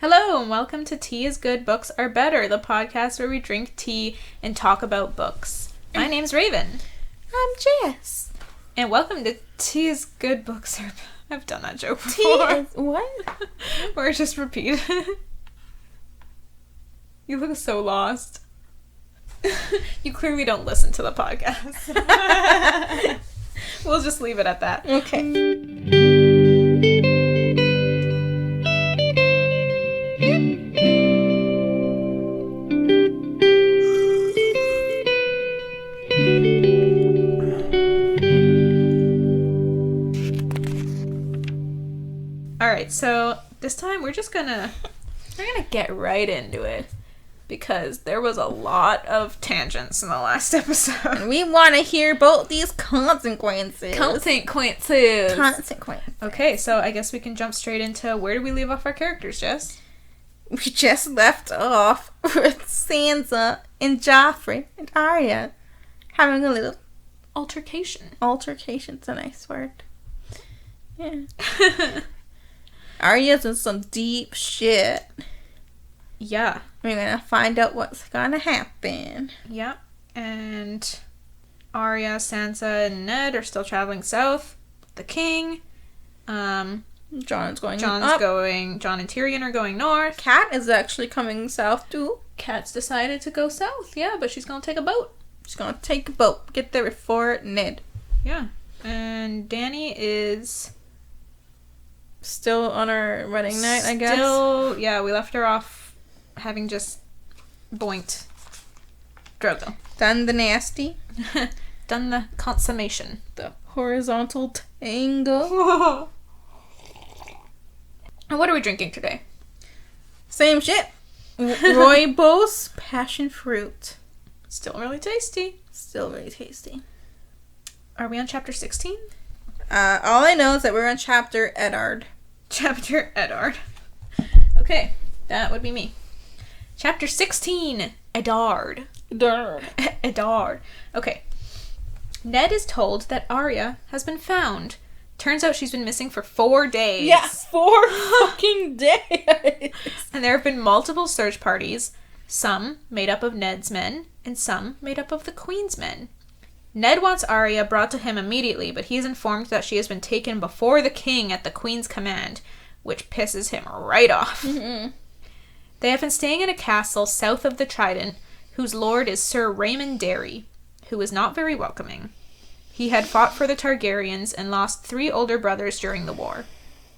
Hello and welcome to Tea is Good, Books Are Better, the podcast where we drink tea and talk about books. My name's Raven. I'm Jess. And welcome to Tea is Good, Books Are Better. I've done that joke before. Tea is what? Or just repeat it. You look so lost. You clearly don't listen to the podcast. We'll just leave it at that. Okay. Alright, so this time we're gonna get right into it because there was a lot of tangents in the last episode. And we want to hear about these consequences. Consequences. Consequences. Okay, so I guess we can jump straight into where do we leave off our characters, Jess? We just left off with Sansa and Joffrey and Arya having a little Altercation. altercation's a nice word. Yeah. Arya's in some deep shit. Yeah. We're gonna find out what's gonna happen. Yeah. And Arya, Sansa, and Ned are still traveling south. The king. John's going John up. and Tyrion are going north. Cat is actually coming south too. Kat's decided to go south, yeah, but she's gonna take a boat. She's gonna take a boat. Get there before Ned. Yeah. And Dany is Still on our wedding night, I guess. Yeah, we left her off having just boinked Drogo. Done the nasty. Done the consummation. The horizontal tango. And what are we drinking today? Same shit. Rooibos passion fruit. Still really tasty. Still really tasty. Are we on chapter 16? All I know is that we're on chapter Eddard. Chapter Eddard. Okay, that would be me. Chapter 16. Eddard. Eddard. Okay. Ned is told that Arya has been found. Turns out she's been missing for 4 days. Yeah, 4 fucking days. And there have been multiple search parties, some made up of Ned's men, and some made up of the Queen's men. Ned wants Arya brought to him immediately, but he is informed that she has been taken before the king at the Queen's command, which pisses him right off. Mm-hmm. They have been staying in a castle south of the Trident, whose lord is Sir Raymond Derry, who is not very welcoming. He had fought for the Targaryens and lost 3 older brothers during the war.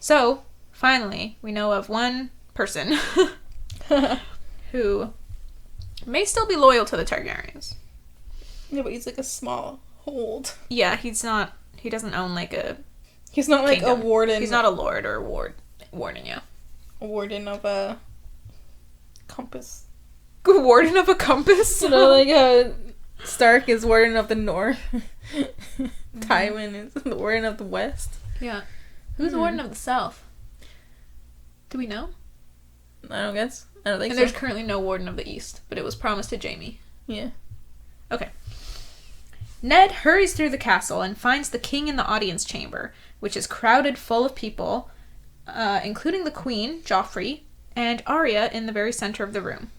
So, finally, we know of one person who may still be loyal to the Targaryens. Yeah, but he's like a small hold. Yeah, he doesn't own like a He's not like kingdom. a warden. He's not a lord or warden, yeah. A warden of a compass. Warden of a compass? You know, like Stark is warden of the north. Tywin is the warden of the west. Yeah. Who's the warden of the south? Do we know? I don't guess. I don't think And so. there's currently no warden of the east, but it was promised to Jaime. Yeah. Okay. Ned hurries through the castle and finds the king in the audience chamber, which is crowded full of people, including the queen, Joffrey, and Arya in the very center of the room.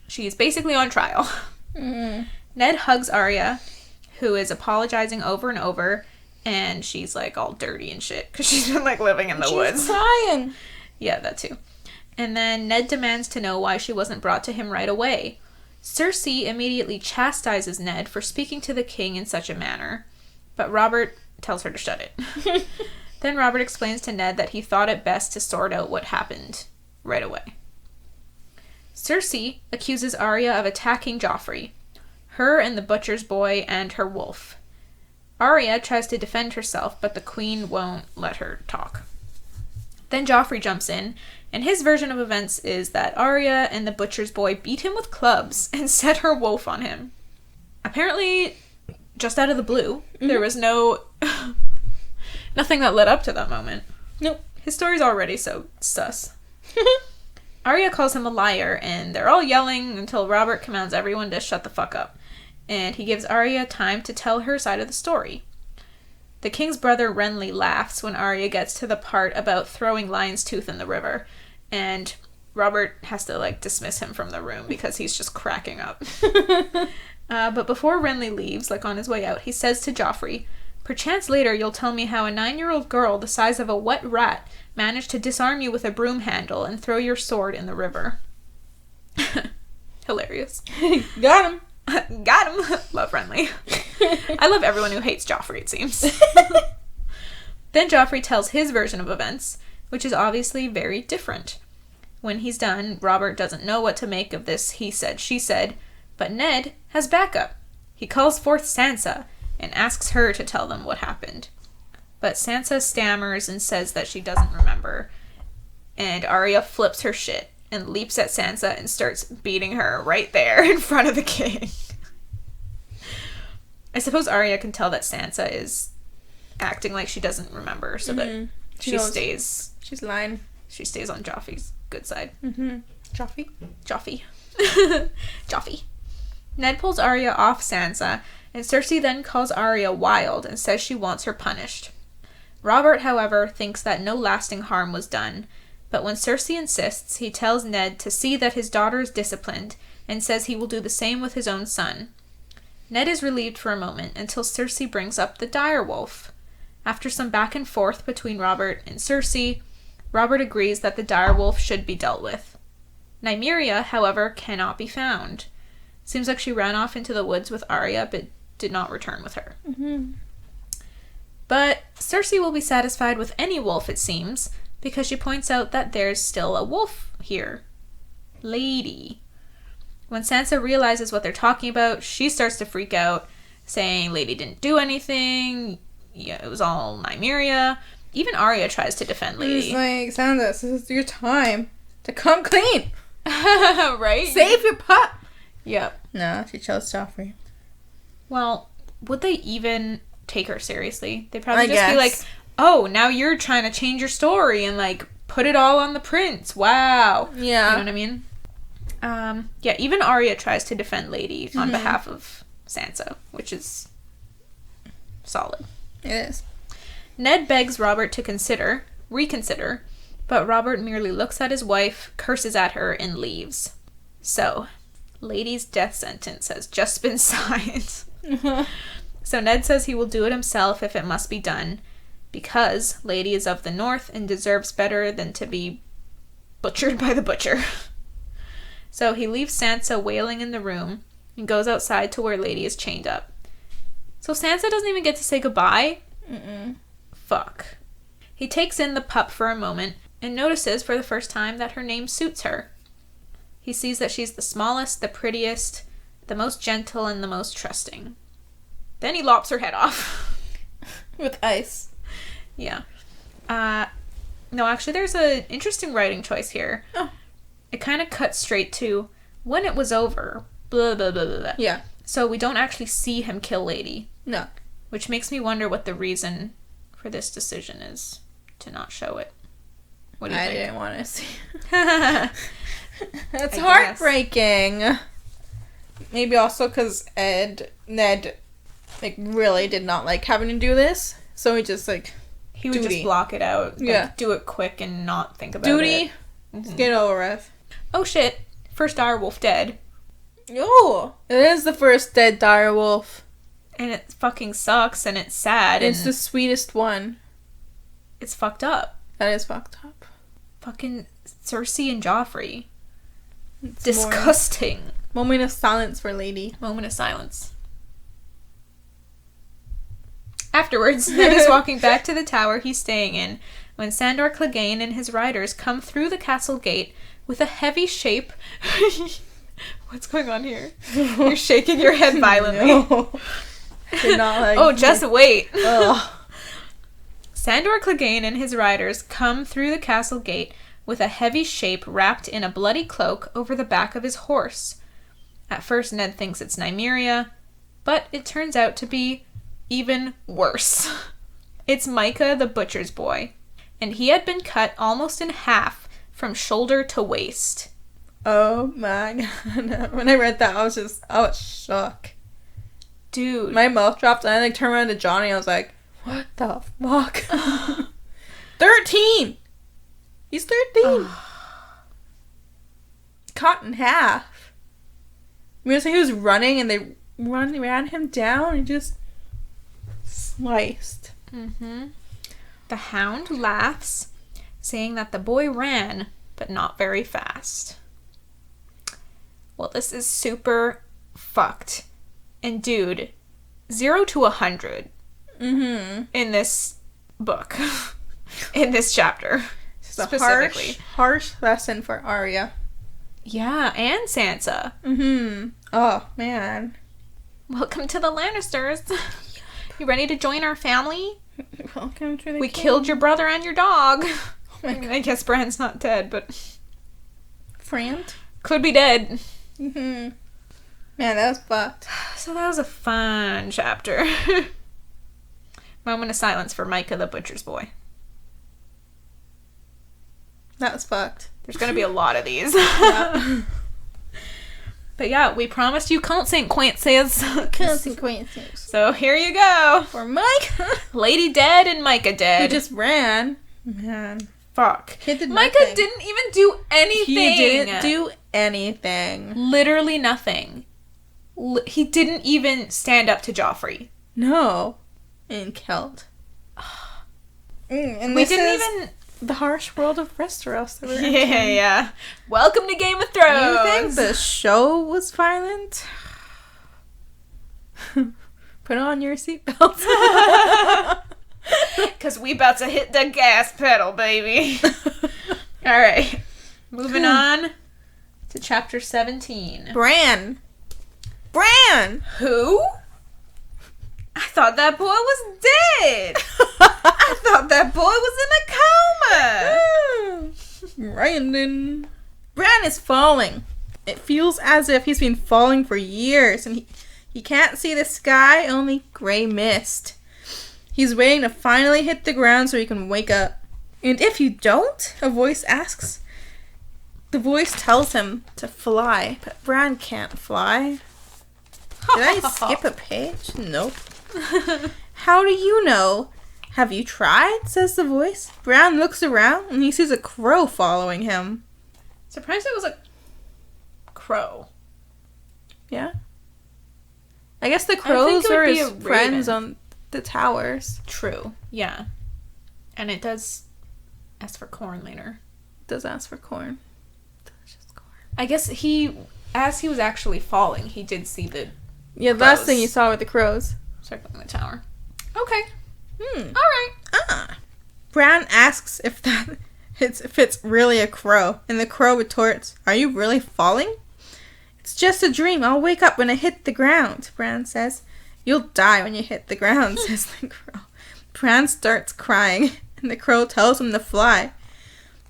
She's basically on trial. Mm. Ned hugs Arya, who is apologizing over and over, and she's like all dirty and shit, because she's been like living in the woods. She's crying. Yeah, that too. And then Ned demands to know why she wasn't brought to him right away. Cersei immediately chastises Ned for speaking to the king in such a manner, but Robert tells her to shut it. Then Robert explains to Ned that he thought it best to sort out what happened right away. Cersei accuses Arya of attacking Joffrey, her and the butcher's boy and her wolf. Arya tries to defend herself, but the queen won't let her talk. Then Joffrey jumps in, and his version of events is that Arya and the butcher's boy beat him with clubs and set her wolf on him. Apparently, just out of the blue, there was nothing that led up to that moment. Nope. His story's already so sus. Arya calls him a liar, and they're all yelling until Robert commands everyone to shut the fuck up. And he gives Arya time to tell her side of the story. The king's brother Renly laughs when Arya gets to the part about throwing Lion's Tooth in the river, And Robert has to, like, dismiss him from the room because he's just cracking up. But before Renly leaves, like, on his way out, he says to Joffrey, "Perchance later you'll tell me how a 9-year-old girl the size of a wet rat managed to disarm you with a broom handle and throw your sword in the river." Hilarious. Got him. Got him. Love Renly. I love everyone who hates Joffrey, it seems. Then Joffrey tells his version of events, which is obviously very different. When he's done, Robert doesn't know what to make of this he said, she said, but Ned has backup. He calls forth Sansa and asks her to tell them what happened. But Sansa stammers and says that she doesn't remember, and Arya flips her shit and leaps at Sansa and starts beating her right there in front of the king. I suppose Arya can tell that Sansa is acting like she doesn't remember, so that she stays... She's lying. She stays on Joffrey's good side. Joffrey? Joffrey. Joffrey. Ned pulls Arya off Sansa, and Cersei then calls Arya wild and says she wants her punished. Robert, however, thinks that no lasting harm was done, but when Cersei insists, he tells Ned to see that his daughter is disciplined and says he will do the same with his own son. Ned is relieved for a moment until Cersei brings up the direwolf. After some back and forth between Robert and Cersei, Robert agrees that the direwolf should be dealt with. Nymeria, however, cannot be found. Seems like she ran off into the woods with Arya, but did not return with her. But Cersei will be satisfied with any wolf, it seems, because she points out that there's still a wolf here. Lady. When Sansa realizes what they're talking about, she starts to freak out, saying Lady didn't do anything, yeah, it was all Nymeria. Even Arya tries to defend Lady. He's like, Sansa, this is your time to come clean. Right? Save your pup. Yep. No, she chose Joffrey. Well, would they even take her seriously? They'd probably just be like, oh, now you're trying to change your story and, like, put it all on the prince. Wow. Yeah. You know what I mean? Yeah, even Arya tries to defend Lady on behalf of Sansa, which is solid. It is. Ned begs Robert to reconsider, but Robert merely looks at his wife, curses at her, and leaves. So, Lady's death sentence has just been signed. So Ned says he will do it himself if it must be done, because Lady is of the North and deserves better than to be butchered by the butcher. So he leaves Sansa wailing in the room and goes outside to where Lady is chained up. So Sansa doesn't even get to say goodbye? Fuck. He takes in the pup for a moment and notices for the first time that her name suits her. He sees that she's the smallest, the prettiest, the most gentle, and the most trusting. Then he lops her head off. With ice. Yeah. No, actually, there's an interesting writing choice here. Oh. It kind of cuts straight to when it was over. Blah, blah, blah, blah, blah. Yeah. So we don't actually see him kill Lady. No. Which makes me wonder what the reason for this decision is to not show it. What do you think? I didn't want to see. That's I heartbreaking. Guess. Maybe also because Ned, like, really did not like having to do this. So he just, like, he would just block it out. Like, do it quick and not think about it. Duty. Just get it over with. Oh shit. First direwolf dead. Oh, it is the first dead direwolf. And it fucking sucks and it's sad. It's the sweetest one. It's fucked up. That is fucked up. Fucking Cersei and Joffrey. It's disgusting. Moment of silence for Lady. Moment of silence. Afterwards, Ned is walking back to the tower he's staying in when Sandor Clegane and his riders come through the castle gate with a heavy shape. What's going on here? You're shaking your head violently. No. You're not like... Oh, just wait. Ugh. Sandor Clegane and his riders come through the castle gate with a heavy shape wrapped in a bloody cloak over the back of his horse. At first, Ned thinks it's Nymeria, but it turns out to be even worse. It's Micah the butcher's boy, and he had been cut almost in half from shoulder to waist. Oh my god. When I read that, I was shocked. Dude. My mouth dropped, and I like turned around to Johnny, I was like, what the fuck? 13! He's 13! cut in half. I mean, so he was running and they ran him down and just sliced. Mm-hmm. The Hound laughs, saying that the boy ran, but not very fast. Well, this is super fucked. And dude, 0 to 100 in this book. In this chapter. It's a harsh lesson for Arya. Yeah, and Sansa. Oh, man. Welcome to the Lannisters. You ready to join our family? Welcome to the We king. killed your brother and your dog. Oh my God. I guess Bran's not dead, but... Friend? Could be dead. Man, that was fucked. So that was a fun chapter. Moment of silence for Micah the Butcher's Boy. That was fucked. There's going to be a lot of these. Yeah. But yeah, we promised you consequences. Consequences. So here you go. For Mike. Lady dead and Micah dead. He just ran. Man. Fuck. He did Micah nothing. didn't even do anything. He didn't do anything. Literally nothing. He didn't even stand up to Joffrey. No. And killed. And We this didn't is even... the harsh world of Westeros that we're Yeah, entering. yeah. Welcome to Game of Thrones. You think the show was violent? Put on your seatbelts. Because we about to hit the gas pedal, baby. All right. Moving on to chapter 17. Bran. Who? I thought that boy was dead. I thought that boy was in a coma. Brandon. Bran is falling. It feels as if he's been falling for years, and he can't see the sky, only gray mist. He's waiting to finally hit the ground so he can wake up. And if you don't, a voice asks. The voice tells him to fly, but Bran can't fly. Did I skip a page? Nope. How do you know? Have you tried? Says the voice. Bran looks around and he sees a crow following him. Surprised it was a crow. Yeah. I guess the crows it would are be his a friends raven. on the towers. True. Yeah. And it does ask for corn later. Does ask for corn. Delicious corn. I guess as he was actually falling, he did see the Yeah, the last crows thing you saw with the crows. circling the tower. Okay. Hmm. All right. Bran asks if it's really a crow, and the crow retorts, "Are you really falling?" "It's just a dream. I'll wake up when I hit the ground," Bran says. "You'll die when you hit the ground," says the crow. Bran starts crying, and the crow tells him to fly.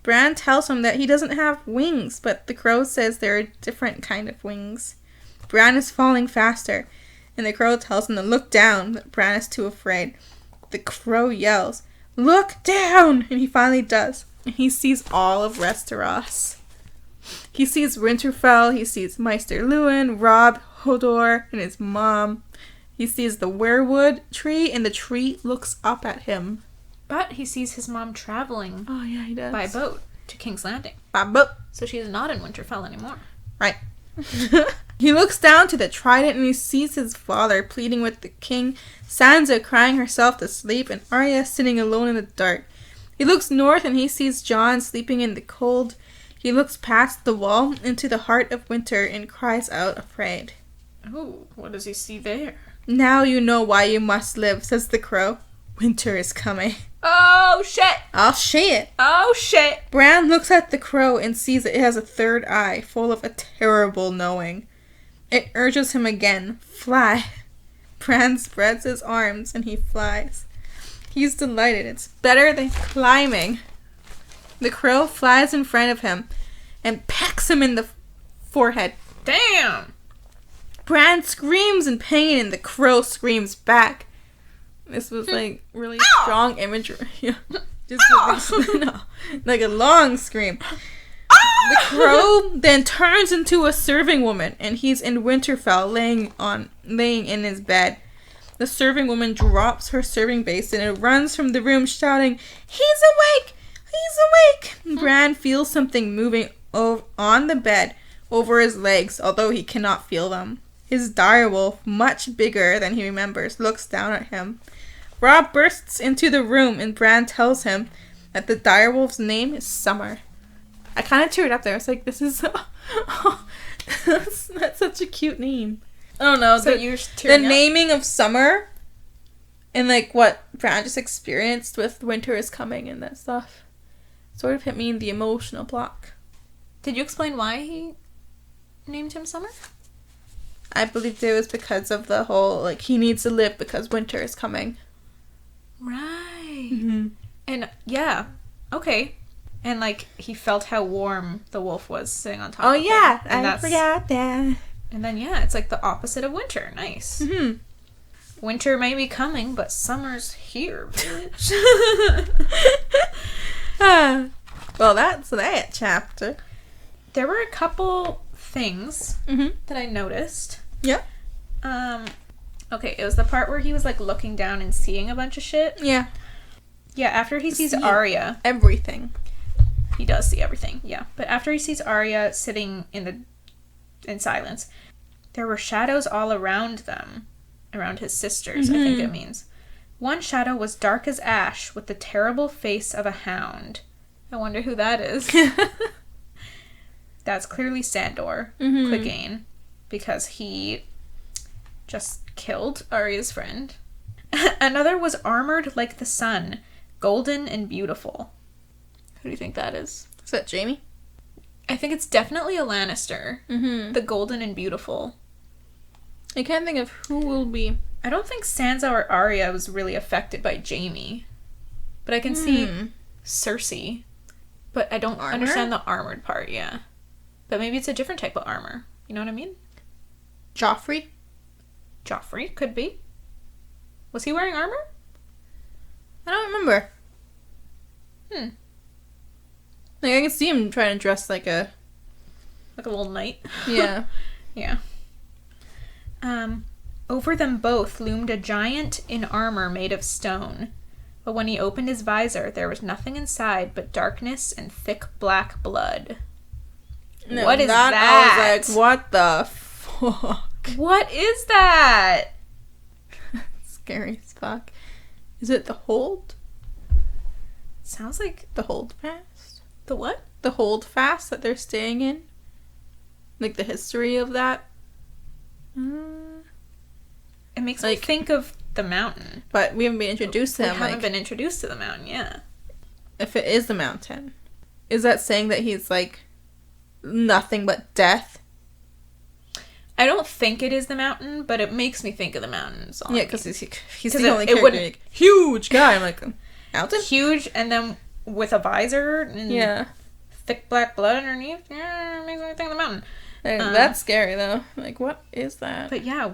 Bran tells him that he doesn't have wings, but the crow says there are different kind of wings. Bran is falling faster, and the crow tells him to look down, but Bran is too afraid. The crow yells, "Look down!" And he finally does. And he sees all of Westeros. He sees Winterfell, he sees Maester Luwin, Robb, Hodor, and his mom. He sees the weirwood tree, and the tree looks up at him. But he sees his mom traveling Oh, yeah, he does. by boat to King's Landing. By boat. So she is not in Winterfell anymore. Right. He looks down to the trident and he sees his father pleading with the king, Sansa crying herself to sleep, and Arya sitting alone in the dark. He looks north and he sees Jon sleeping in the cold. He looks past the wall into the heart of winter and cries out afraid. Oh, what does he see there? "Now you know why you must live," says the crow. "Winter is coming." Oh, shit! "I'll shit." Oh, shit! Bran looks at the crow and sees it has a third eye, full of a terrible knowing. It urges him again, "Fly." Bran spreads his arms and he flies. He's delighted. It's better than climbing. The crow flies in front of him and pecks him in the forehead. Damn! Bran screams in pain and the crow screams back. This was like really strong imagery. No, like a long scream. The crow then turns into a serving woman, and he's in Winterfell, laying in his bed. The serving woman drops her serving basin and runs from the room, shouting, "He's awake! He's awake!" Bran feels something moving on the bed. over his legs, although he cannot feel them. His direwolf, much bigger than he remembers, looks down at him. Robb bursts into the room and Bran tells him that the direwolf's name is Summer. I kind of teared up there. I was like, this is... that's such a cute name. I don't know. So the naming of Summer and like what Bran just experienced with winter is coming and that stuff sort of hit me in the emotional block. Did you explain why he named him Summer? I believe it was because of the whole, like, he needs to live because winter is coming. Right. Mm-hmm. And, yeah. Okay. And, like, he felt how warm the wolf was sitting on top Oh, of him. yeah. And I forgot that. And then, yeah, it's like the opposite of winter. Nice. Mm-hmm. Winter may be coming, but summer's here, bitch. Well, that's that chapter. There were a couple things that I noticed. Yeah. Okay, it was the part where he was, like, looking down and seeing a bunch of shit. Yeah. Yeah, after he sees Arya. Everything. He does see everything, yeah. But after he sees Arya sitting in silence, there were shadows all around them. Around his sisters, I think it means. One shadow was dark as ash with the terrible face of a hound. I wonder who that is. That's clearly Sandor Clegane, because he just killed Arya's friend. Another was armored like the sun, golden and beautiful. Who do you think that is? Is that Jaime? I think it's definitely a Lannister. The golden and beautiful. I can't think of who will be. I don't think Sansa or Arya was really affected by Jaime. But I can see Cersei. But I don't understand the armored part, yeah. But maybe it's a different type of armor. You know what I mean? Joffrey? Joffrey, could be. Was he wearing armor? I don't remember. Like, I can see him trying to dress like a... Like a little knight? Yeah. Yeah. Over them both loomed a giant in armor made of stone. But when he opened his visor, there was nothing inside but darkness and thick black blood. No, what is that? I was like, what the fuck? What is that? Scary as fuck. Is it the hold? Sounds like... The hold fast? The what? The hold fast that they're staying in? Like the history of that? It makes me think of the mountain. But we haven't been introduced to them. We haven't been introduced to the mountain, yeah. If it is the mountain, is that saying that he's like nothing but death? I don't think it is the mountain, but it makes me think of the mountains. Yeah, because he's the only character. Like, huge guy. I'm like, mountain? Huge, and then with a visor and thick black blood underneath. Yeah, it makes me think of the mountain. That's scary, though. Like, what is that? But yeah,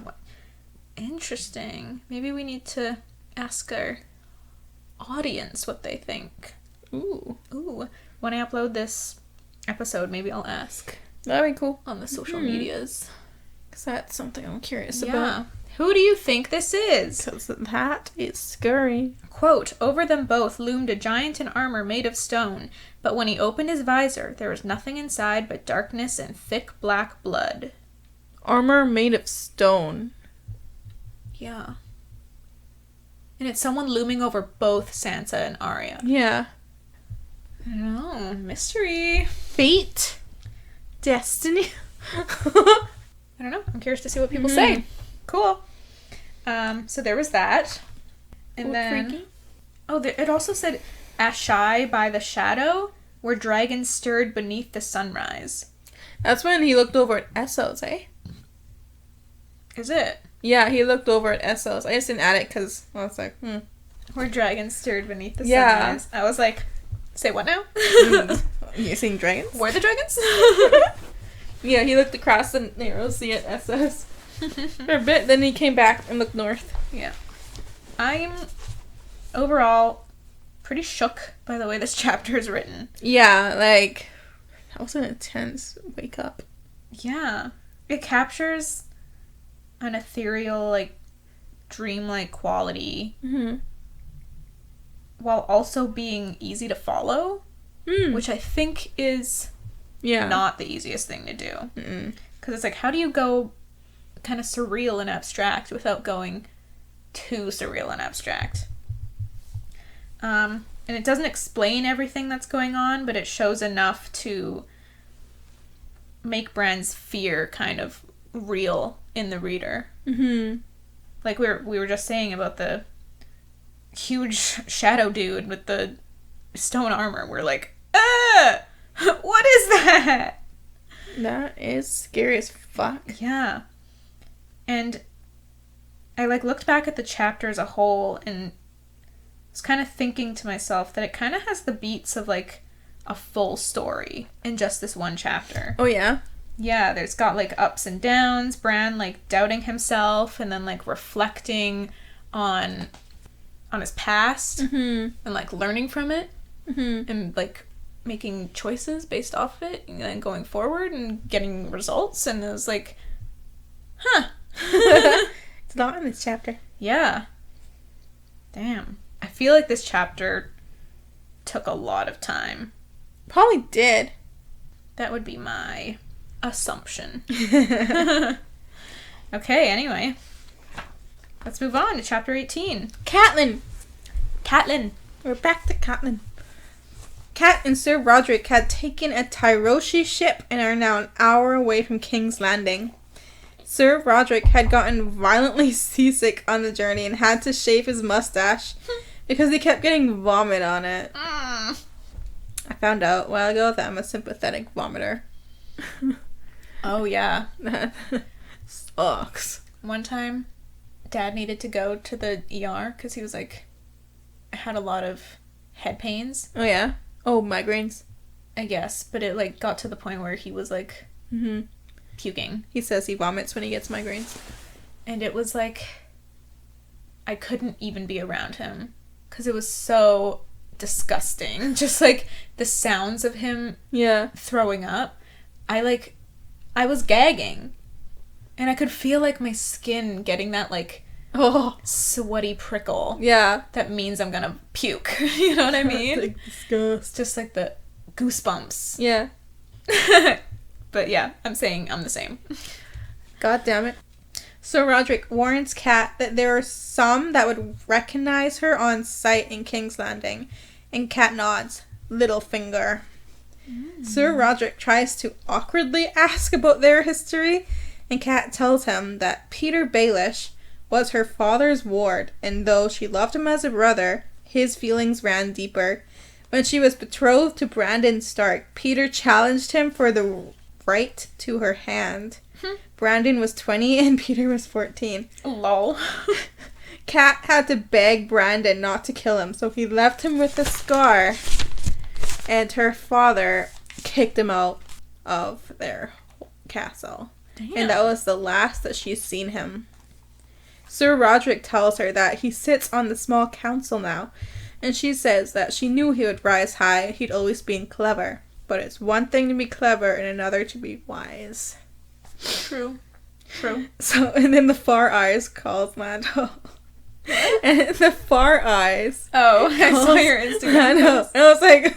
interesting. Maybe we need to ask our audience what they think. Ooh. When I upload this episode, maybe I'll ask. That'd be cool. On the social medias. Because that's something I'm curious about. Who do you think this is? Because that is scary. Quote, over them both loomed a giant in armor made of stone, but when he opened his visor, there was nothing inside but darkness and thick black blood. Armor made of stone. Yeah. And it's someone looming over both Sansa and Arya. Yeah. I don't know. Mystery. Fate. Destiny. I don't know. I'm curious to see what people say. Cool. So there was that. And then... Freaky. Oh, it also said, Ashai by the shadow, where dragons stirred beneath the sunrise. That's when he looked over at Essos, eh? Is it? Yeah, he looked over at Essos. I just didn't add it because I was like, Where dragons stirred beneath the sunrise. I was like, say what now? You seeing dragons? Where are the dragons? Yeah, he looked across the narrow sea at Essos for a bit, then he came back and looked north. Yeah. I'm overall pretty shook by the way this chapter is written. Yeah, like, that was an intense wake up. Yeah. It captures an ethereal, like, dreamlike quality while also being easy to follow, which I think is not the easiest thing to do. Because it's like, how do you go kind of surreal and abstract without going too surreal and abstract? And it doesn't explain everything that's going on, but it shows enough to make Bran's fear kind of real in the reader. Like we were just saying about the huge shadow dude with the stone armor. We're like, what is that? That is scary as fuck. Yeah. And I looked back at the chapter as a whole and was kind of thinking to myself that it kind of has the beats of like a full story in just this one chapter. Oh yeah? Yeah, there's got like ups and downs, Bran like doubting himself and then like reflecting on his past and like learning from it and like making choices based off of it and then going forward and getting results. And it was like, It's a lot in this chapter. Yeah. Damn. I feel like this chapter took a lot of time. Probably did. That would be my assumption. Okay, anyway. Let's move on to chapter 18. Catelyn. We're back to Catelyn. Cat and Sir Roderick had taken a Tyroshi ship and are now an hour away from King's Landing. Sir Roderick had gotten violently seasick on the journey and had to shave his mustache because he kept getting vomit on it. I found out a while ago that I'm a sympathetic vomiter. Oh, yeah. That sucks. One time, Dad needed to go to the ER because he was like, had a lot of head pains. Oh, yeah? Oh, migraines. I guess, but it like got to the point where he was like puking. He says he vomits when he gets migraines. And it was like, I couldn't even be around him because it was so disgusting. Just like the sounds of him throwing up. I was gagging. And I could feel like my skin getting that like sweaty prickle. Yeah. That means I'm gonna puke. You know what I mean? Like disgust. Just like the goosebumps. Yeah. But yeah, I'm saying I'm the same. God damn it. Sir Roderick warns Cat that there are some that would recognize her on sight in King's Landing. And Cat nods. Littlefinger. Sir Roderick tries to awkwardly ask about their history, and Cat tells him that Peter Baelish was her father's ward, and though she loved him as a brother, his feelings ran deeper. When she was betrothed to Brandon Stark, Peter challenged him for the right to her hand. Brandon was 20 and Peter was 14. Lol. Cat had to beg Brandon not to kill him, so he left him with a scar. And her father kicked him out of their castle. Damn. And that was the last that she's seen him. Sir Roderick tells her that he sits on the small council now, and she says that she knew he would rise high, he'd always been clever. But it's one thing to be clever and another to be wise. True. So, and then the Far Eyes calls Lando. And the Far Eyes. Oh, I saw your Instagram. I know. And I was like,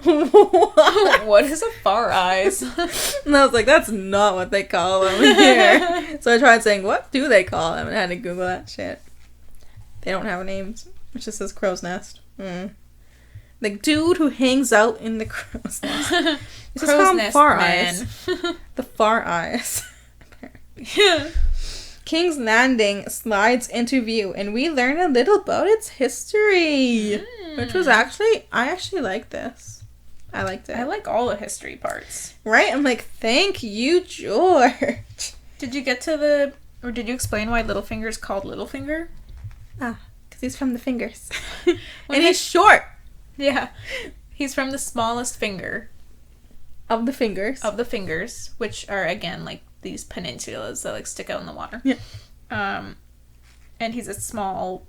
what? What is a Far Eyes? And I was like, that's not what they call them here. So I tried saying, what do they call them? And I had to Google that shit. They don't have names. It just says crow's nest. The dude who hangs out in the crow's nest. It's just called Far Eyes. The Far Eyes. Yeah. King's Landing slides into view, and we learn a little about its history. Which was I actually like this. I liked it. I like all the history parts. Right? I'm like, thank you, George. Did you get to did you explain why Littlefinger is called Littlefinger? Because he's from the fingers. And he's short. Yeah. He's from the smallest finger. Of the fingers. Which are, again, like, these peninsulas that like stick out in the water. Yeah. And he's a small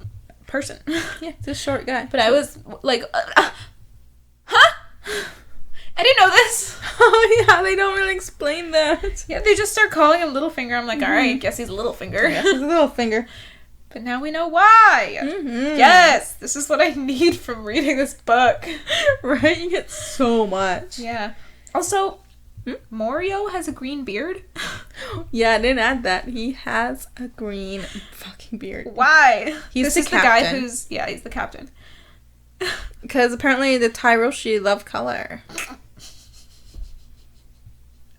person. Yeah, he's a short guy. But I was like, huh? I didn't know this. Oh yeah, they don't really explain that. Yeah, they just start calling him Littlefinger. I'm like, all right, guess he's Littlefinger. Yeah, he's a Littlefinger. But now we know why. Yes, this is what I need from reading this book. Right? You get so much. Yeah. Also, Morio has a green beard? Yeah, I didn't add that. He has a green fucking beard. Why? He's this the is captain. the guy who's... Yeah, he's the captain. Because apparently the Tyroshi love color.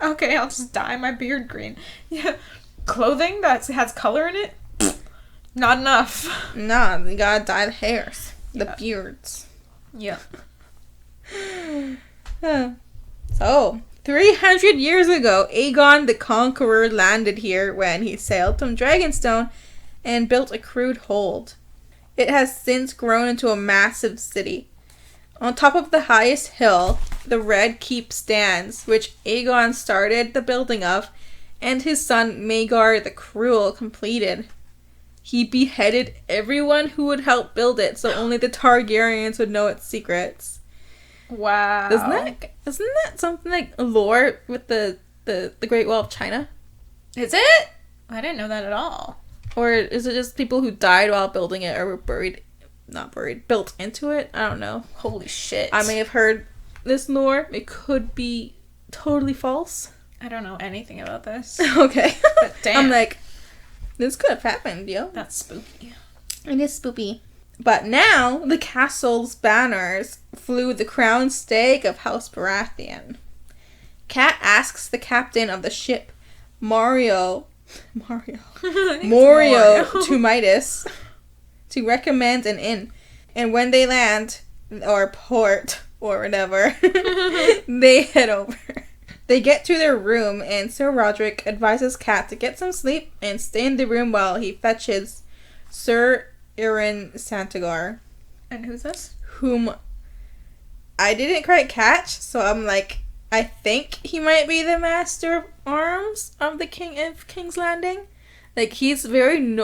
Okay, I'll just dye my beard green. Yeah. Clothing that has color in it? Not enough. Nah, you gotta dye the hairs. The beards. Yeah. So, 300 years ago, Aegon the Conqueror landed here when he sailed from Dragonstone and built a crude hold. It has since grown into a massive city. On top of the highest hill, the Red Keep stands, which Aegon started the building of, and his son Maegor the Cruel completed. He beheaded everyone who would help build it, so only the Targaryens would know its secrets. Wow. Isn't that something like lore with the Great Wall of China? Is it? I didn't know that at all. Or is it just people who died while building it or were built into it? I don't know. Holy shit. I may have heard this lore. It could be totally false. I don't know anything about this. Okay. But damn. I'm like, this could have happened, yo. That's spooky. It is spooky. But now, the castle's banners flew the crown stag of House Baratheon. Cat asks the captain of the ship, Morio to Midas, to recommend an inn. And when they land, or port, or whatever, they head over. They get to their room, and Sir Roderick advises Cat to get some sleep and stay in the room while he fetches Sir Iron Santagar. And who's this? Whom I didn't quite catch, so I'm like, I think he might be the Master of Arms of the King of King's Landing. Like, he's very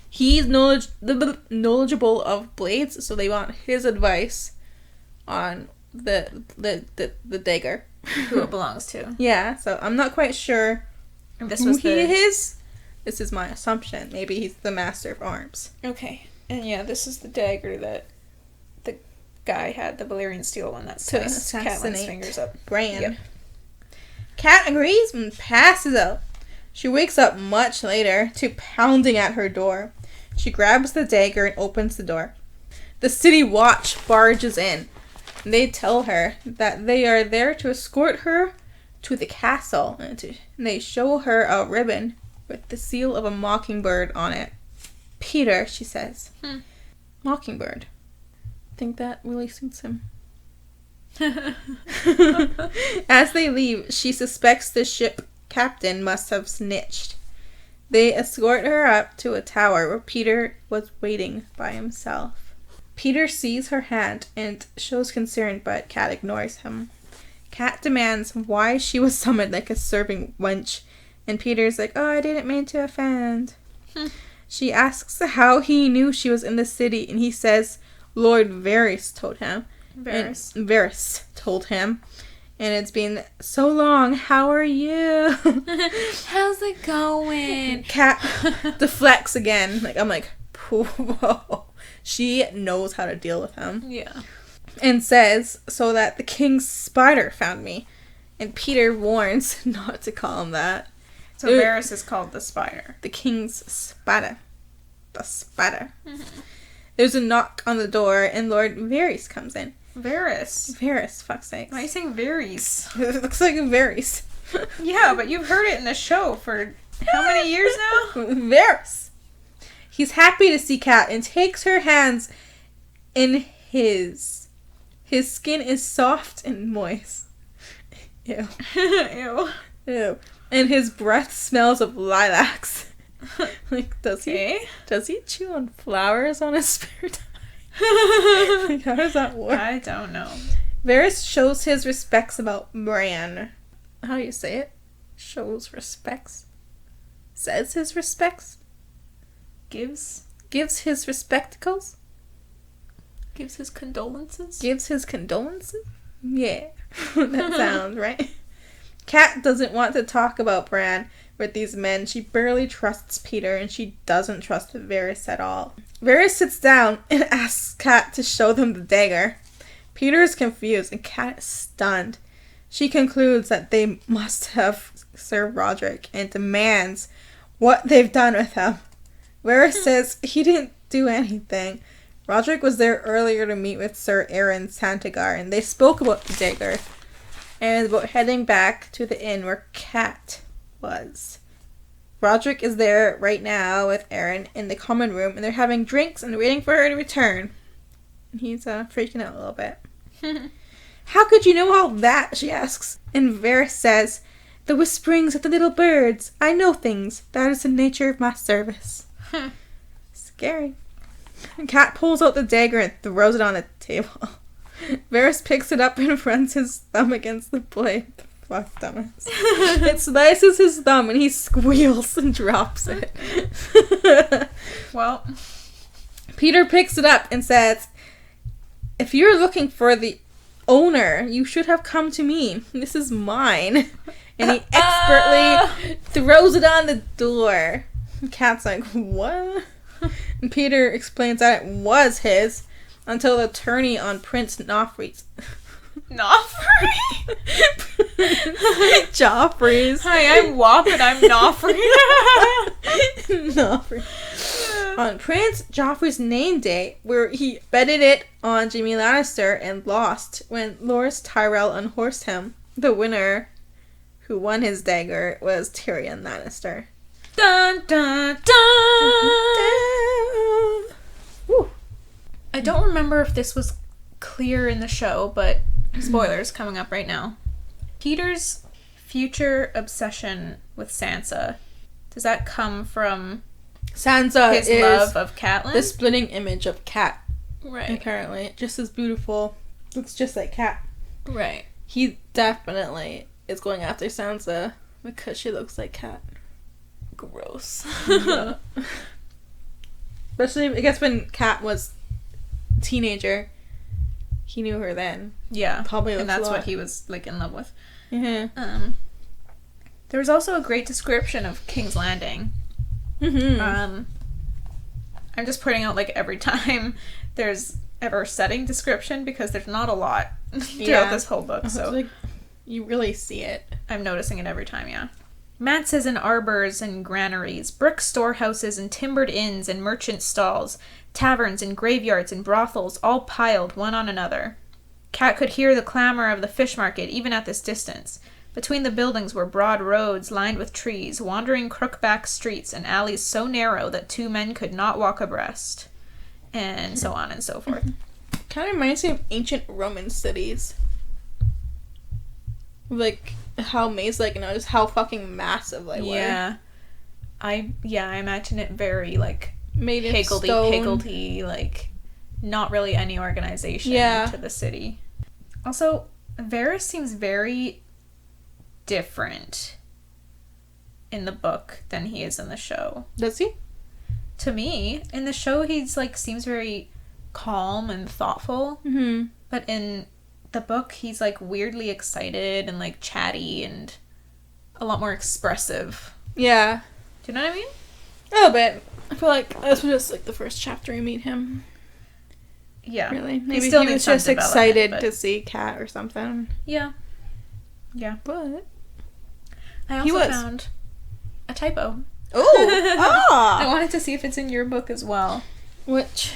he's knowledgeable of blades, so they want his advice on the dagger. Who it belongs to. Yeah, so I'm not quite sure If this who was he is. This is my assumption. Maybe he's the Master of Arms. Okay. And yeah, this is the dagger that the guy had, the Valyrian steel one that sliced Catelyn's fingers up. Bran. Yep. Cat agrees and passes out. She wakes up much later to pounding at her door. She grabs the dagger and opens the door. The city watch barges in. They tell her that they are there to escort her to the castle. And they show her a ribbon with the seal of a mockingbird on it. Peter, she says. Mockingbird. I think that really suits him. As they leave, she suspects the ship captain must have snitched. They escort her up to a tower where Peter was waiting by himself. Peter sees her hand and shows concern, but Cat ignores him. Cat demands why she was summoned like a serving wench, and Peter's like, oh, I didn't mean to offend. She asks how he knew she was in the city, and he says Lord Varys told him. Varys told him. And it's been so long. How are you? How's it going? Cat deflects again. Like, I'm like, whoa. She knows how to deal with him. Yeah. And says, so that the king's spider found me. And Peter warns not to call him that. So Varys is called the spider. The king's spider. The spider. Mm-hmm. There's a knock on the door, and Lord Varys comes in. Varys, fuck's sake. Why are you saying Varys? It looks like Varys. Yeah, but you've heard it in the show for how many years now? Varys. He's happy to see Cat and takes her hands in his. His skin is soft and moist. Ew. Ew. Ew. And his breath smells of lilacs. Like, does he chew on flowers on his spare time? Like, how does that work? I don't know. Varys shows his respects about Bran. How do you say it? Shows respects. Says his respects. Gives his respectacles. Gives his condolences. Yeah. That sounds right. Cat doesn't want to talk about Bran with these men. She barely trusts Peter, and she doesn't trust Varys at all. Varys sits down and asks Cat to show them the dagger. Peter is confused, and Cat is stunned. She concludes that they must have Sir Roderick and demands what they've done with him. Varys says he didn't do anything. Roderick was there earlier to meet with Sir Aaron Santagar, and they spoke about the dagger and about heading back to the inn where Cat was. Roderick is there right now with Aaron in the common room, and they're having drinks and waiting for her to return. And he's freaking out a little bit. How could you know all that? She asks. And Varys says, the whisperings of the little birds. I know things. That is the nature of my service. Scary. Cat pulls out the dagger and throws it on the table. Varys picks it up and runs his thumb against the blade. Fuck, dumbass. It slices his thumb and he squeals and drops it. Well, Peter picks it up and says, if you're looking for the owner, you should have come to me. This is mine. And he expertly throws it on the door. Cat's like, what? And Peter explains that it was his until the tourney on Prince Joffrey's. Joffrey's. Hi, I'm Wop and I'm Joffrey. Joffrey. On Prince Joffrey's name day, where he betted it on Jaime Lannister and lost when Loras Tyrell unhorsed him. The winner, who won his dagger, was Tyrion Lannister. Dun, dun, dun. Woo. I don't remember if this was clear in the show, but spoilers coming up right now. Peter's future obsession with Sansa, does that come from Sansa his is love of Catelyn? the splitting image of Cat. Right. Apparently. Just as beautiful. Looks just like Cat. Right. He definitely is going after Sansa because she looks like Cat. Gross. Yeah. Especially, I guess, when Cat was a teenager, he knew her then. Yeah. Probably and looks that's a lot. what he was, like, in love with. Yeah. There was also a great description of King's Landing. Mm-hmm. I'm just putting out, like, every time there's ever setting description because there's not a lot throughout this whole book, so like, you really see it. I'm noticing it every time, yeah. Manses and arbors and granaries, brick storehouses and timbered inns and merchant stalls, taverns and graveyards and brothels, all piled one on another. Cat could hear the clamor of the fish market even at this distance. Between the buildings were broad roads lined with trees, wandering crookback streets, and alleys so narrow that two men could not walk abreast. And so on and so forth. Kind of reminds me of ancient Roman cities. Like, how maze-like, you know, just how fucking massive they were. Yeah. I imagine it very, like, Made of stone. higgledy-piggledy, like, not really any organization to the city. Also, Varys seems very different in the book than he is in the show. Does he? To me, in the show, he's, like, seems very calm and thoughtful. Mm-hmm. But in the book, he's, like, weirdly excited and, like, chatty and a lot more expressive. Yeah. Do you know what I mean? A little bit. I feel like this was just, like, the first chapter we meet him. Yeah. Really. Maybe still he needs was some just excited development, to see Cat or something. Yeah. Yeah. But I He also was. found a typo. oh! I wanted to see if it's in your book as well. Which?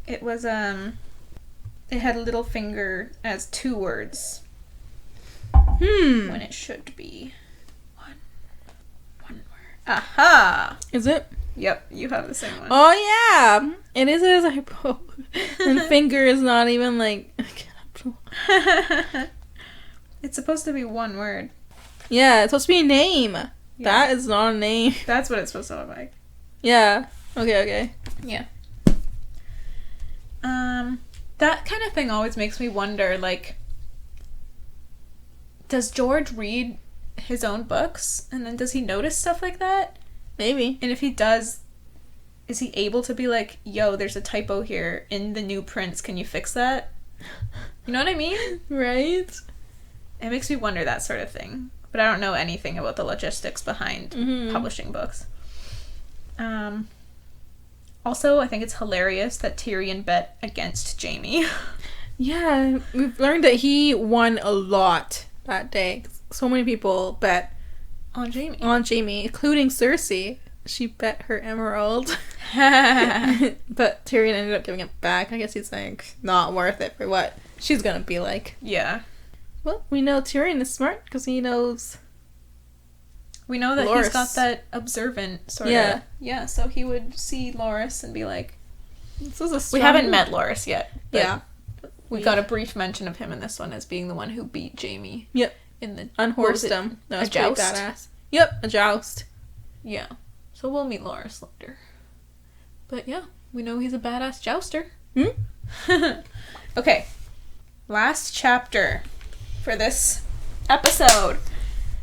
It was, it had Littlefinger as 2 words. When it should be one word. Aha! Is it? Yep, you have the same one. Oh, yeah! It is as I put. And finger is not even, like, a capital. It's supposed to be 1 word. Yeah, it's supposed to be a name. Yeah. That is not a name. That's what it's supposed to look like. Yeah. Okay. Yeah. That kind of thing always makes me wonder, like, does George read his own books? And then does he notice stuff like that? Maybe. And if he does, is he able to be like, yo, there's a typo here in the new prints, can you fix that? You know what I mean? Right? It makes me wonder that sort of thing. But I don't know anything about the logistics behind publishing books. Also, I think it's hilarious that Tyrion bet against Jaime. Yeah, we've learned that he won a lot that day. So many people bet On Jaime. Including Cersei. She bet her emerald. But Tyrion ended up giving it back. I guess he's like, not worth it for what she's gonna be like. Yeah. Well, we know Tyrion is smart because he knows. We know that Loras. He's got that observant sort of. Yeah, so he would see Loras and be like... This is a We haven't met Loras yet. Yeah. We got a brief mention of him in this one as being the one who beat Jaime. Yep. In the... Unhorsed him. That was a pretty joust? badass. Yep, a joust. Yeah. So we'll meet Loras later. But yeah, we know he's a badass jouster. Okay. Last chapter for this episode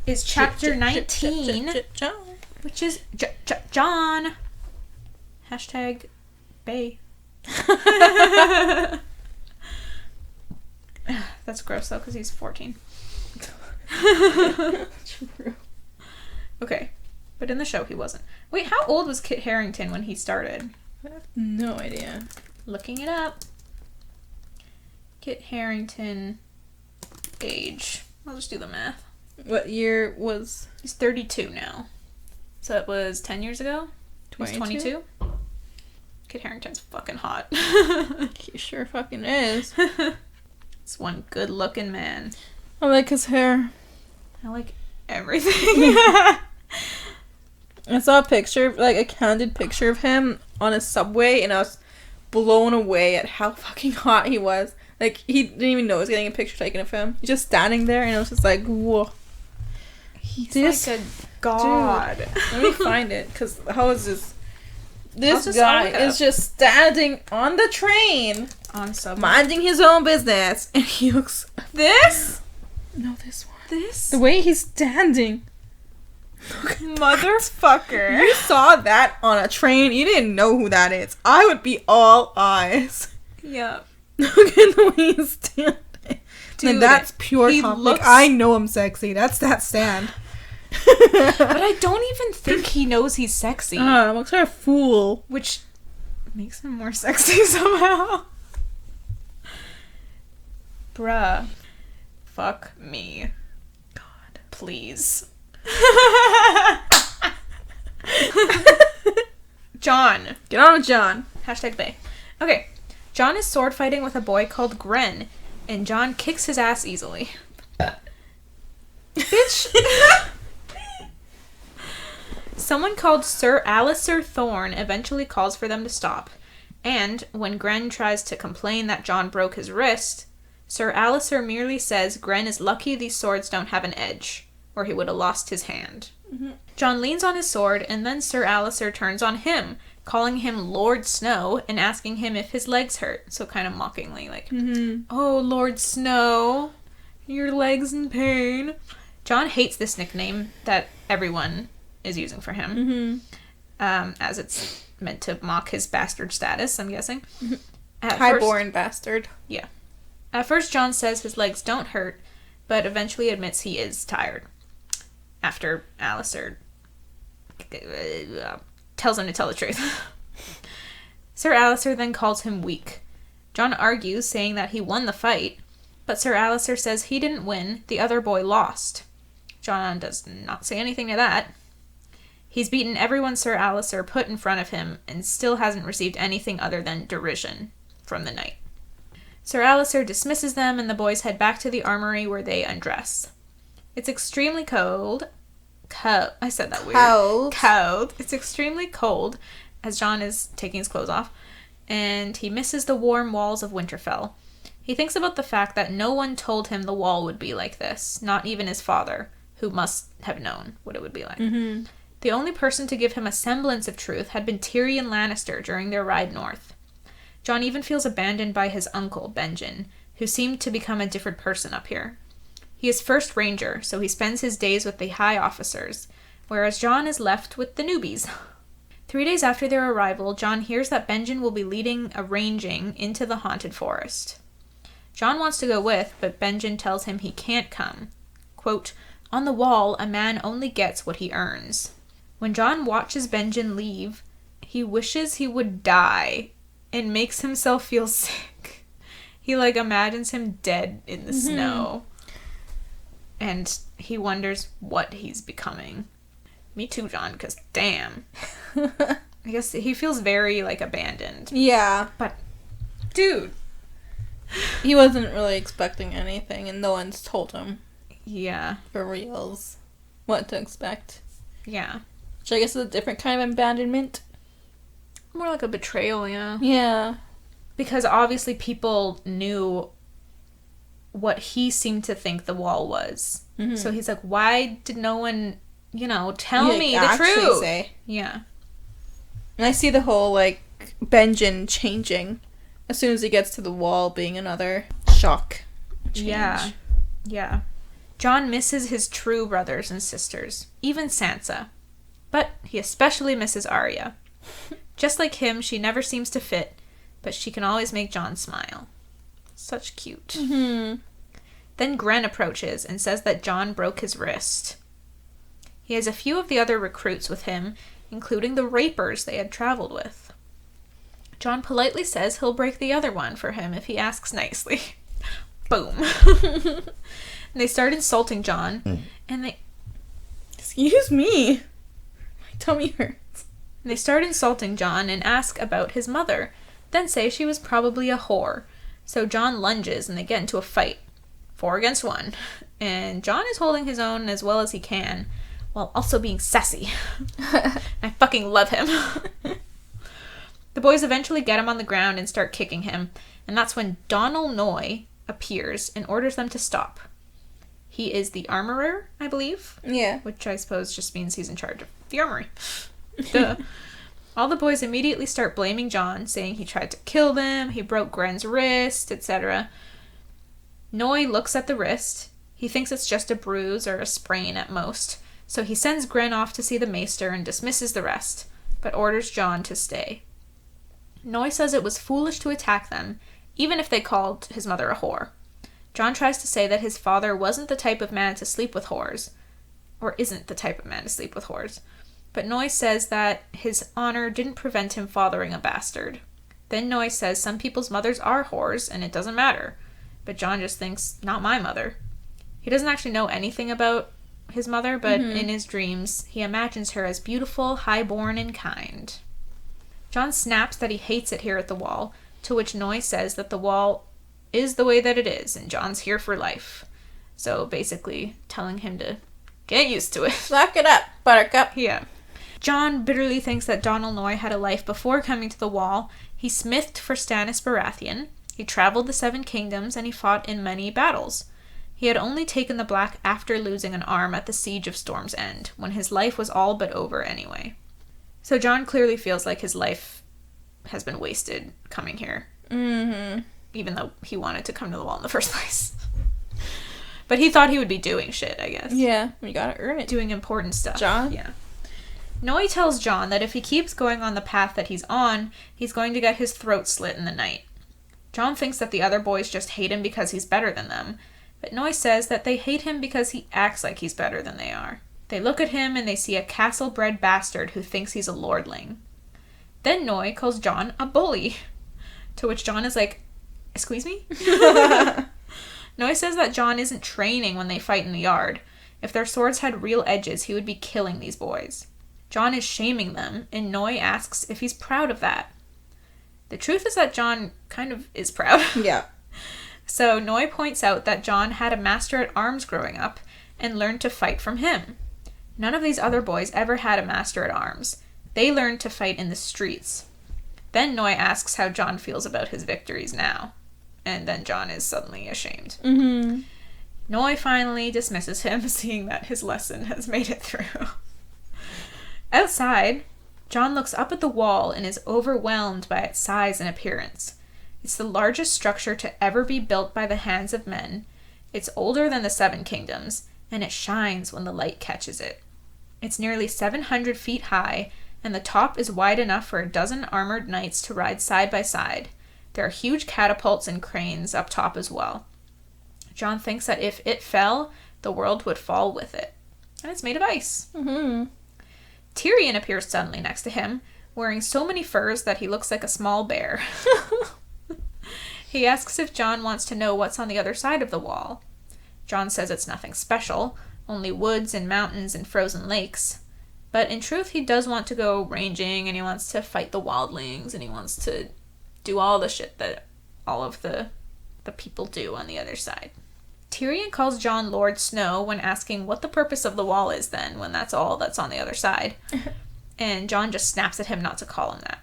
is chapter 19, which is John. Hashtag Bay. That's gross though, because he's 14. True. Okay. But in the show, he wasn't. Wait, how old was Kit Harrington when he started? I have no idea. Looking it up. Kit Harrington age. I'll just do the math. What year was... He's 32 now. So it was 10 years ago? 22? He's 22? Kit Harrington's fucking hot. He sure fucking is. It's one good looking man. I like his hair. I like everything. I saw a picture, like a candid picture of him on a subway, and I was blown away at how fucking hot he was. Like, he didn't even know he was getting a picture taken of him. He's just standing there, and I was just like, whoa. He's like a god. Dude, let me find it, because how is this? This I'll guy look it is up. just standing on the train, On subway. minding his own business, and he looks... This? No, this one. This? The way he's standing. Motherfucker. You saw that on a train, you didn't know who that is. I would be all eyes. Yeah. Look at the way he's standing. Dude, and that's pure he top. looks- Like, I know I'm sexy. That's that stand. But I don't even think he knows he's sexy. Looks like a fool. Which makes him more sexy somehow. Bruh. Fuck me. God. Please. John. Get on with John. Hashtag bae. Okay. John is sword fighting with a boy called Gren, and John kicks his ass easily. Bitch. Someone called Sir Alistair Thorne eventually calls for them to stop, and when Gren tries to complain that John broke his wrist, Sir Alistair merely says Gren is lucky these swords don't have an edge, or he would have lost his hand. Mm-hmm. John leans on his sword, and then Sir Alistair turns on him, calling him Lord Snow and asking him if his legs hurt, so kind of mockingly, like, Oh, Lord Snow, your legs in pain. John hates this nickname that everyone is using for him, as it's meant to mock his bastard status, I'm guessing. Highborn bastard. Yeah. At first, John says his legs don't hurt, but eventually admits he is tired. After Alistair tells him to tell the truth. Sir Alistair then calls him weak. John argues, saying that he won the fight, but Sir Alistair says he didn't win, the other boy lost. John does not say anything to that. He's beaten everyone Sir Alistair put in front of him and still hasn't received anything other than derision from the knight. Sir Alistair dismisses them and the boys head back to the armory where they undress. It's extremely cold. I said that weird. Cold. It's extremely cold as John is taking his clothes off, and he misses the warm walls of Winterfell. He thinks about the fact that no one told him the wall would be like this, not even his father, who must have known what it would be like. Mm-hmm. The only person to give him a semblance of truth had been Tyrion Lannister during their ride north. John even feels abandoned by his uncle, Benjen, who seemed to become a different person up here. He is first ranger, so he spends his days with the high officers, whereas John is left with the newbies. 3 days after their arrival, John hears that Benjen will be leading a ranging into the haunted forest. John wants to go with, but Benjen tells him he can't come. Quote, "On the wall, a man only gets what he earns." When John watches Benjen leave, he wishes he would die and makes himself feel sick. He, imagines him dead in the snow. And he wonders what he's becoming. Me too, John, because damn. I guess he feels very, like, abandoned. Yeah. But, dude. He wasn't really expecting anything, and no one's told him. Yeah. For reals. What to expect. Yeah. Which I guess is a different kind of abandonment. More like a betrayal, yeah. Yeah. Because obviously people knew what he seemed to think the wall was. Mm-hmm. So he's like, why did no one, tell me the truth? Say. Yeah. And I see the whole, like, Benjen changing as soon as he gets to the wall, being another shock change. Yeah. Yeah. Jon misses his true brothers and sisters, even Sansa. But he especially misses Arya. Just like him, she never seems to fit, but she can always make Jon smile. Such cute. Mm-hmm. Then Gren approaches and says that Jon broke his wrist. He has a few of the other recruits with him, including the rapers they had traveled with. Jon politely says he'll break the other one for him if he asks nicely. Boom. And they start insulting Jon, and they... Excuse me. My tummy hurts. They start insulting Jon and ask about his mother, then say she was probably a whore. So Jon lunges and they get into a fight. 4 against 1. And Jon is holding his own as well as he can, while also being sassy. I fucking love him. The boys eventually get him on the ground and start kicking him, and that's when Donal Noy appears and orders them to stop. He is the armorer, I believe. Yeah. Which I suppose just means he's in charge of the armory. Duh. All the boys immediately start blaming Jon, saying he tried to kill them, he broke Gren's wrist, etc. Noy looks at the wrist. He thinks it's just a bruise or a sprain at most, so he sends Gren off to see the maester and dismisses the rest, but orders Jon to stay. Noy says it was foolish to attack them, even if they called his mother a whore. Jon tries to say that his father wasn't the type of man to sleep with whores, or isn't the type of man to sleep with whores. But Noy says that his honor didn't prevent him fathering a bastard. Then Noy says some people's mothers are whores, and it doesn't matter. But Jon just thinks, not my mother. He doesn't actually know anything about his mother, but in his dreams, he imagines her as beautiful, high-born, and kind. Jon snaps that he hates it here at the wall, to which Noy says that the wall is the way that it is, and Jon's here for life. So basically, telling him to get used to it. Suck it up, buttercup. Yeah. Jon bitterly thinks that Donal Noy had a life before coming to the wall. He smithed for Stannis Baratheon. He traveled the 7 kingdoms, and he fought in many battles. He had only taken the black after losing an arm at the siege of Storm's End, when his life was all but over anyway. So Jon clearly feels like his life has been wasted coming here. Mm-hmm. Even though he wanted to come to the wall in the first place. But he thought he would be doing shit, I guess. Yeah, you gotta earn it. Doing important stuff. Jon? Yeah. Noy tells Jon that if he keeps going on the path that he's on, he's going to get his throat slit in the night. Jon thinks that the other boys just hate him because he's better than them, but Noy says that they hate him because he acts like he's better than they are. They look at him and they see a castle-bred bastard who thinks he's a lordling. Then Noy calls Jon a bully, to which Jon is like, "Excuse me?" Noy says that Jon isn't training when they fight in the yard. If their swords had real edges, he would be killing these boys. Jon is shaming them, and Noy asks if he's proud of that. The truth is that Jon kind of is proud. Yeah. So Noy points out that Jon had a master at arms growing up and learned to fight from him. None of these other boys ever had a master at arms. They learned to fight in the streets. Then Noy asks how Jon feels about his victories now. And then Jon is suddenly ashamed. Mm-hmm. Noy finally dismisses him, seeing that his lesson has made it through. Outside, Jon looks up at the wall and is overwhelmed by its size and appearance. It's the largest structure to ever be built by the hands of men. It's older than the 7 kingdoms, and it shines when the light catches it. It's nearly 700 feet high, and the top is wide enough for a dozen armored knights to ride side by side. There are huge catapults and cranes up top as well. Jon thinks that if it fell, the world would fall with it. And it's made of ice. Mm-hmm. Tyrion appears suddenly next to him, wearing so many furs that he looks like a small bear. He asks if Jon wants to know what's on the other side of the wall. Jon says it's nothing special, only woods and mountains and frozen lakes. But in truth, he does want to go ranging, and he wants to fight the wildlings, and he wants to do all the shit that all of the people do on the other side. Tyrion calls Jon Lord Snow when asking what the purpose of the wall is then, when that's all that's on the other side. And Jon just snaps at him not to call him that.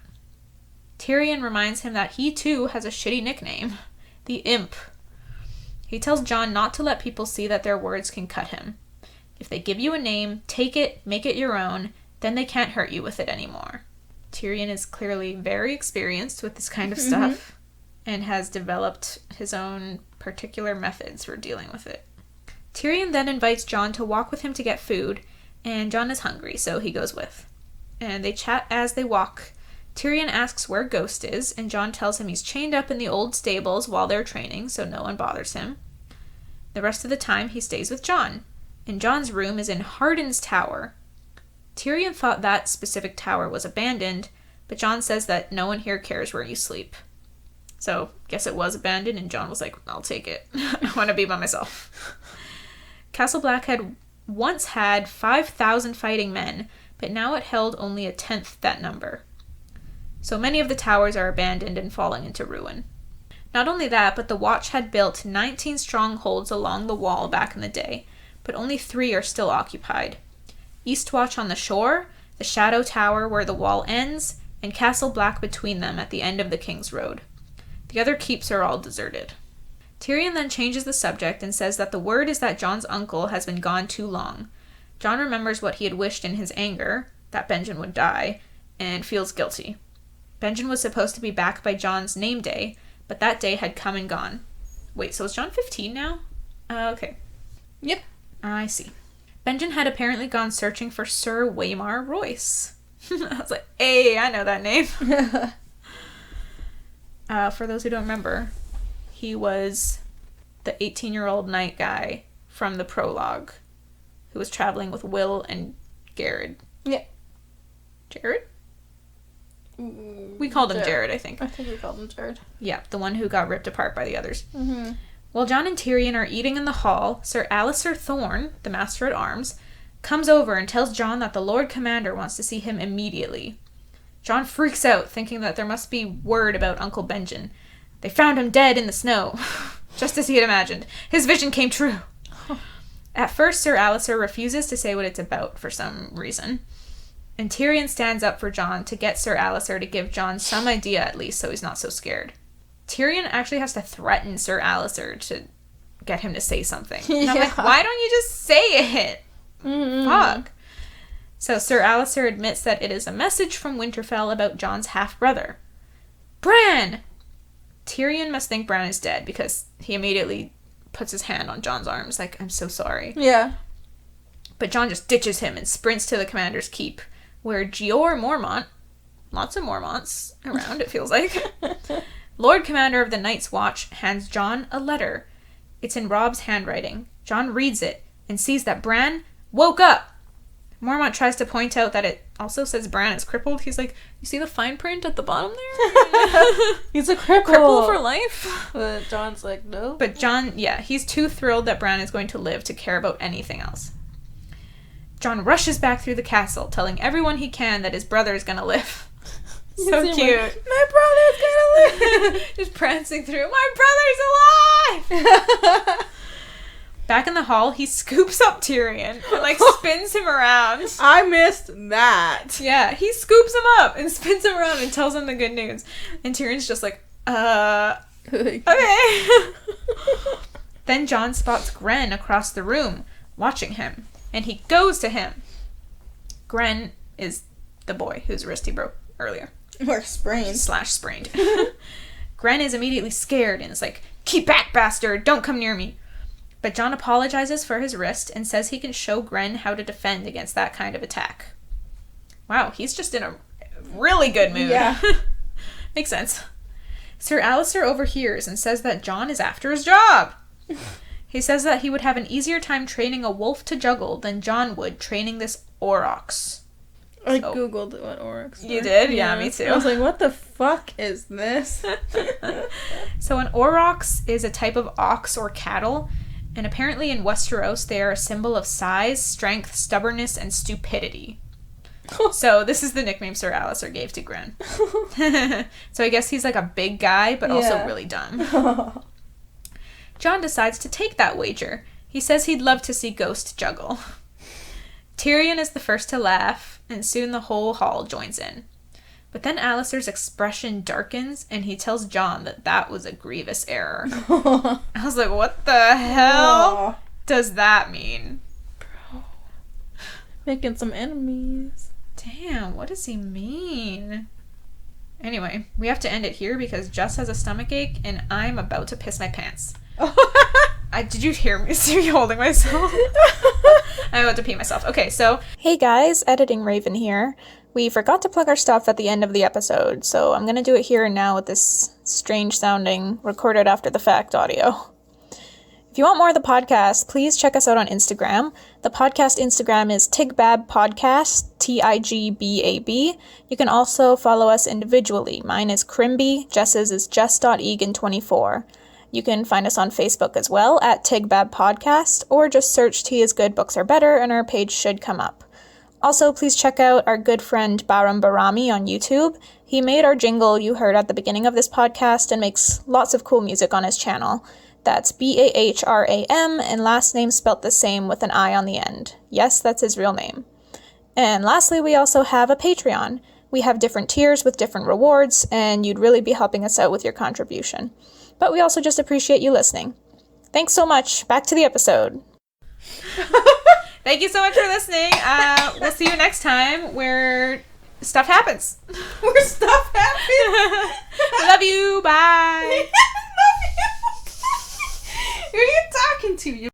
Tyrion reminds him that he too has a shitty nickname, the Imp. He tells Jon not to let people see that their words can cut him. If they give you a name, take it, make it your own, then they can't hurt you with it anymore. Tyrion is clearly very experienced with this kind of stuff and has developed his own particular methods for dealing with it. Tyrion then invites Jon to walk with him to get food, and Jon is hungry, so he goes with. And they chat as they walk. Tyrion asks where Ghost is, and Jon tells him he's chained up in the old stables while they're training, so no one bothers him. The rest of the time, he stays with Jon, and Jon's room is in Hardin's tower. Tyrion thought that specific tower was abandoned, but Jon says that no one here cares where you sleep. So, guess it was abandoned, and Jon was like, I'll take it. I want to be by myself. Castle Black had once had 5,000 fighting men, but now it held only a tenth that number. So many of the towers are abandoned and falling into ruin. Not only that, but the Watch had built 19 strongholds along the wall back in the day, but only 3 are still occupied. Eastwatch on the shore, the Shadow Tower where the wall ends, and Castle Black between them at the end of the King's Road. The other keeps are all deserted. Tyrion then changes the subject and says that the word is that Jon's uncle has been gone too long. Jon remembers what he had wished in his anger, that Benjen would die, and feels guilty. Benjen was supposed to be back by Jon's name day, but that day had come and gone. Wait, so is Jon 15 now? Okay. Yep. I see. Benjen had apparently gone searching for Sir Waymar Royce. I was like, hey, I know that name. For those who don't remember, he was the 18-year-old knight guy from the prologue who was traveling with Will and Jared. Yeah. Jared? We called him Jared, I think. I think we called him Jared. Yeah, the one who got ripped apart by the others. Mm-hmm. While Jon and Tyrion are eating in the hall, Sir Alliser Thorne, the Master at Arms, comes over and tells Jon that the Lord Commander wants to see him immediately. Jon freaks out, thinking that there must be word about Uncle Benjen. They found him dead in the snow, just as he had imagined. His vision came true. At first, Sir Alliser refuses to say what it's about for some reason. And Tyrion stands up for Jon to get Sir Alliser to give Jon some idea at least so he's not so scared. Tyrion actually has to threaten Sir Alliser to get him to say something. And I'm like, why don't you just say it? Mm-hmm. Fuck. So Sir Alliser admits that it is a message from Winterfell about Jon's half-brother. Bran! Tyrion must think Bran is dead because he immediately puts his hand on Jon's arms like, I'm so sorry. Yeah. But Jon just ditches him and sprints to the commander's keep, where Jeor Mormont, lots of Mormonts around, it feels like, Lord Commander of the Night's Watch, hands Jon a letter. It's in Robb's handwriting. Jon reads it and sees that Bran woke up. Mormont tries to point out that it also says Bran is crippled. He's like, you see the fine print at the bottom there? He's a cripple. Cripple for life. But Jon's like, no. But Jon, yeah, he's too thrilled that Bran is going to live to care about anything else. Jon rushes back through the castle, telling everyone he can that his brother is going to live. So cute. My brother's going to live. Just prancing through, my brother's alive! Back in the hall, he scoops up Tyrion and, spins him around. I missed that. Yeah, he scoops him up and spins him around and tells him the good news. And Tyrion's just like, okay. Then Jon spots Gren across the room, watching him. And he goes to him. Gren is the boy whose wrist he broke earlier. Or sprained. /sprained. Gren is immediately scared and is like, keep back, bastard! Don't come near me! But Jon apologizes for his wrist and says he can show Gren how to defend against that kind of attack. Wow, he's just in a really good mood. Yeah. Makes sense. Sir Alliser overhears and says that Jon is after his job. He says that he would have an easier time training a wolf to juggle than Jon would training this aurochs. I googled what aurochs were. You did? Yeah, me too. I was like, what the fuck is this? So an aurochs is a type of ox or cattle, And apparently in Westeros, they are a symbol of size, strength, stubbornness, and stupidity. So this is the nickname Sir Alistair gave to Gren. So I guess he's like a big guy, but also really dumb. Jon decides to take that wager. He says he'd love to see Ghost juggle. Tyrion is the first to laugh, and soon the whole hall joins in. But then Alistair's expression darkens, and he tells Jon that that was a grievous error. I was like, what the hell does that mean? Bro. Making some enemies. Damn, what does he mean? Anyway, we have to end it here because Jess has a stomachache, and I'm about to piss my pants. Did you hear me? See me holding myself? I'm about to pee myself. Okay, so... Hey guys, Editing Raven here. We forgot to plug our stuff at the end of the episode, so I'm gonna do it here and now with this strange-sounding, recorded after-the-fact audio. If you want more of the podcast, please check us out on Instagram. The podcast Instagram is Tigbab Podcast, Tigbab. You can also follow us individually. Mine is Crimby, Jess's is Jess.Egan24. You can find us on Facebook as well at Tigbab Podcast, or just search Tea is Good, Books Are Better, and our page should come up. Also, please check out our good friend Baram Barami on YouTube. He made our jingle you heard at the beginning of this podcast and makes lots of cool music on his channel. That's Bahram, and last name spelt the same with an I on the end. Yes, that's his real name. And lastly, we also have a Patreon. We have different tiers with different rewards, and you'd really be helping us out with your contribution. But we also just appreciate you listening. Thanks so much. Back to the episode. Thank you so much for listening. We'll see you next time where stuff happens. Where stuff happens? Love you. Bye. Love you. Who are you talking to?